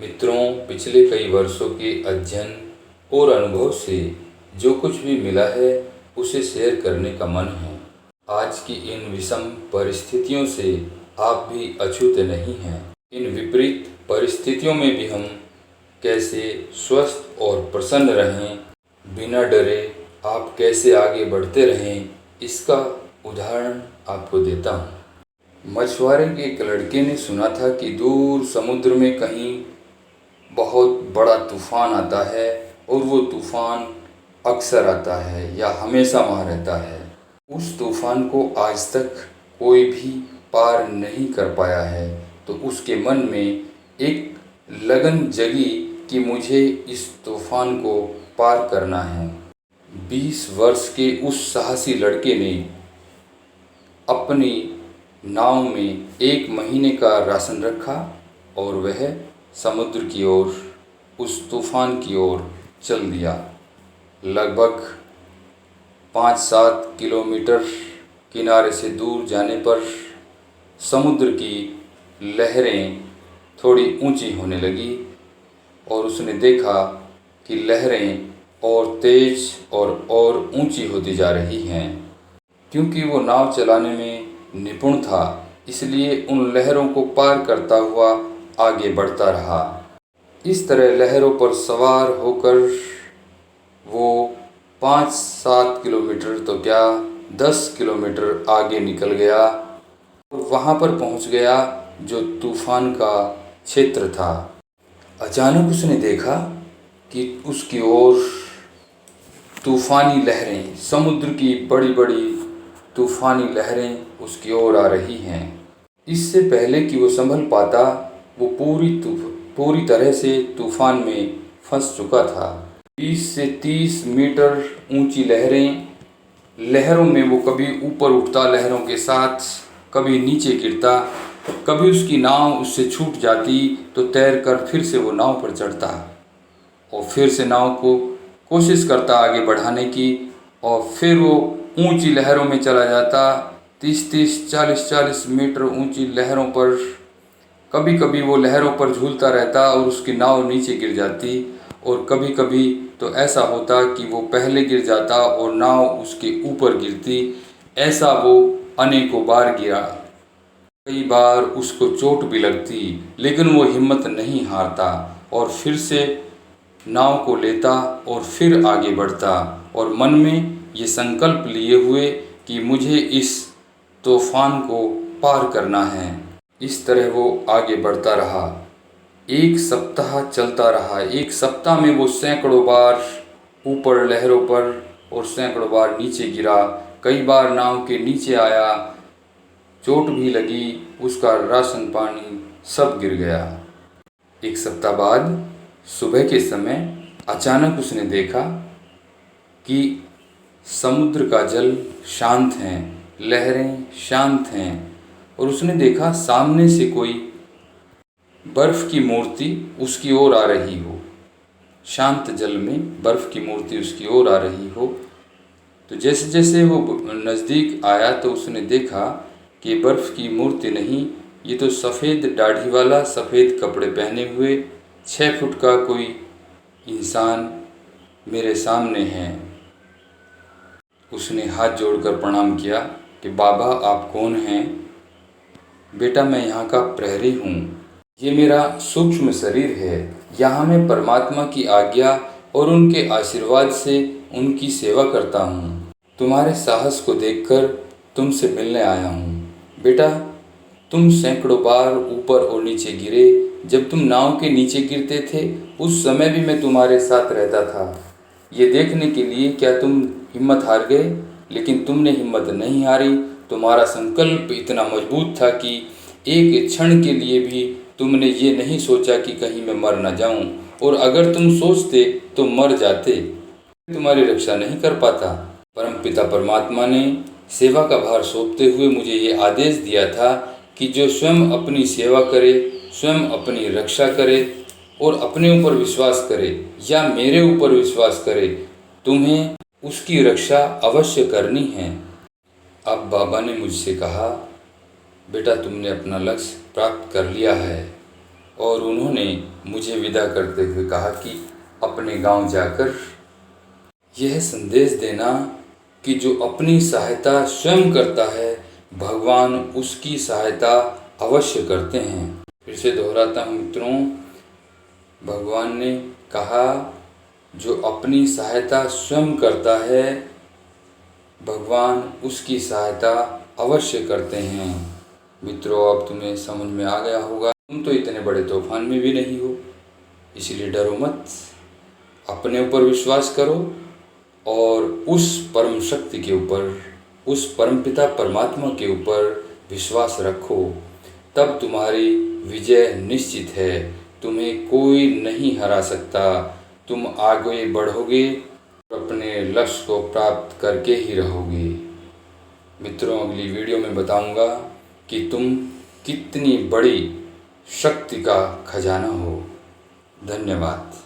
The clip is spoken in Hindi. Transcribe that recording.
मित्रों, पिछले कई वर्षों के अध्ययन और अनुभव से जो कुछ भी मिला है उसे शेयर करने का मन है। आज की इन विषम परिस्थितियों से आप भी अछूत नहीं हैं। इन विपरीत परिस्थितियों में भी हम कैसे स्वस्थ और प्रसन्न रहें, बिना डरे आप कैसे आगे बढ़ते रहें, इसका उदाहरण आपको देता हूँ। मछुआरे के एक लड़के ने सुना था कि दूर समुद्र में कहीं बहुत बड़ा तूफान आता है और वो तूफान अक्सर आता है या हमेशा वहाँ रहता है। उस तूफान को आज तक कोई भी पार नहीं कर पाया है। तो उसके मन में एक लगन जगी कि मुझे इस तूफान को पार करना है। 20 वर्ष के उस साहसी लड़के ने अपनी नाव में 1 महीने का राशन रखा और वह समुद्र की ओर, उस तूफान की ओर चल दिया। लगभग 5-7 किलोमीटर किनारे से दूर जाने पर समुद्र की लहरें थोड़ी ऊंची होने लगी और उसने देखा कि लहरें और तेज और ऊंची होती जा रही हैं। क्योंकि वो नाव चलाने में निपुण था, इसलिए उन लहरों को पार करता हुआ आगे बढ़ता रहा। इस तरह लहरों पर सवार होकर वो 5-7 किलोमीटर तो क्या 10 किलोमीटर आगे निकल गया और वहाँ पर पहुँच गया जो तूफान का क्षेत्र था। अचानक उसने देखा कि उसकी ओर तूफानी लहरें, समुद्र की बड़ी बड़ी तूफानी लहरें उसकी ओर आ रही हैं। इससे पहले कि वो संभल पाता, वो पूरी तरह से तूफान में फंस चुका था। 20 से 30 मीटर ऊंची लहरों में वो कभी ऊपर उठता लहरों के साथ, कभी नीचे गिरता, कभी उसकी नाव उससे छूट जाती तो तैरकर फिर से वो नाव पर चढ़ता और फिर से नाव को कोशिश करता आगे बढ़ाने की और फिर वो ऊंची लहरों में चला जाता। 30-30, 40-40 मीटर ऊंची लहरों पर कभी कभी वो लहरों पर झूलता रहता और उसकी नाव नीचे गिर जाती और कभी कभी तो ऐसा होता कि वो पहले गिर जाता और नाव उसके ऊपर गिरती। ऐसा वो अनेकों बार गिरा। कई बार उसको चोट भी लगती, लेकिन वो हिम्मत नहीं हारता और फिर से नाव को लेता और फिर आगे बढ़ता और मन में ये संकल्प लिए हुए कि मुझे इस तूफान को पार करना है। इस तरह वो आगे बढ़ता रहा। 1 सप्ताह चलता रहा। 1 सप्ताह में वो सैकड़ों बार ऊपर लहरों पर और सैकड़ों बार नीचे गिरा। कई बार नाव के नीचे आया, चोट भी लगी, उसका राशन पानी सब गिर गया। 1 सप्ताह बाद सुबह के समय अचानक उसने देखा कि समुद्र का जल शांत है, लहरें शांत हैं और उसने देखा सामने से कोई बर्फ की मूर्ति उसकी ओर आ रही हो। शांत जल में बर्फ की मूर्ति उसकी ओर आ रही हो। तो जैसे जैसे वो नज़दीक आया तो उसने देखा कि बर्फ की मूर्ति नहीं, ये तो सफ़ेद दाढ़ी वाला, सफ़ेद कपड़े पहने हुए 6 फुट का कोई इंसान मेरे सामने है। उसने हाथ जोड़कर प्रणाम किया कि बाबा आप कौन हैं? बेटा मैं यहाँ का प्रहरी हूँ। ये मेरा सूक्ष्म शरीर है। यहाँ मैं परमात्मा की आज्ञा और उनके आशीर्वाद से उनकी सेवा करता हूँ। तुम्हारे साहस को देखकर तुमसे मिलने आया हूँ। बेटा तुम सैकड़ों बार ऊपर और नीचे गिरे। जब तुम नाव के नीचे गिरते थे उस समय भी मैं तुम्हारे साथ रहता था, ये देखने के लिए क्या तुम हिम्मत हार गए। लेकिन तुमने हिम्मत नहीं हारी। तुम्हारा संकल्प इतना मजबूत था कि एक क्षण के लिए भी तुमने ये नहीं सोचा कि कहीं मैं मर न जाऊं, और अगर तुम सोचते तो मर जाते, तुम्हारी रक्षा नहीं कर पाता। परमपिता परमात्मा ने सेवा का भार सौंपते हुए मुझे ये आदेश दिया था कि जो स्वयं अपनी सेवा करे, स्वयं अपनी रक्षा करे और अपने ऊपर विश्वास करे या मेरे ऊपर विश्वास करे, तुम्हें उसकी रक्षा अवश्य करनी है। अब बाबा ने मुझसे कहा बेटा तुमने अपना लक्ष्य प्राप्त कर लिया है और उन्होंने मुझे विदा करते हुए कहा कि अपने गांव जाकर यह संदेश देना कि जो अपनी सहायता स्वयं करता है भगवान उसकी सहायता अवश्य करते हैं। फिर से दोहराता हूँ मित्रों, भगवान ने कहा जो अपनी सहायता स्वयं करता है भगवान उसकी सहायता अवश्य करते हैं। मित्रों, अब तुम्हें समझ में आ गया होगा, तुम तो इतने बड़े तूफान में भी नहीं हो, इसलिए डरो मत, अपने ऊपर विश्वास करो और उस परम शक्ति के ऊपर, उस परमपिता परमात्मा के ऊपर विश्वास रखो, तब तुम्हारी विजय निश्चित है। तुम्हें कोई नहीं हरा सकता, तुम आगे बढ़ोगे, अपने लक्ष्य को प्राप्त करके ही रहोगे। मित्रों, अगली वीडियो में बताऊंगा कि तुम कितनी बड़ी शक्ति का खजाना हो। धन्यवाद।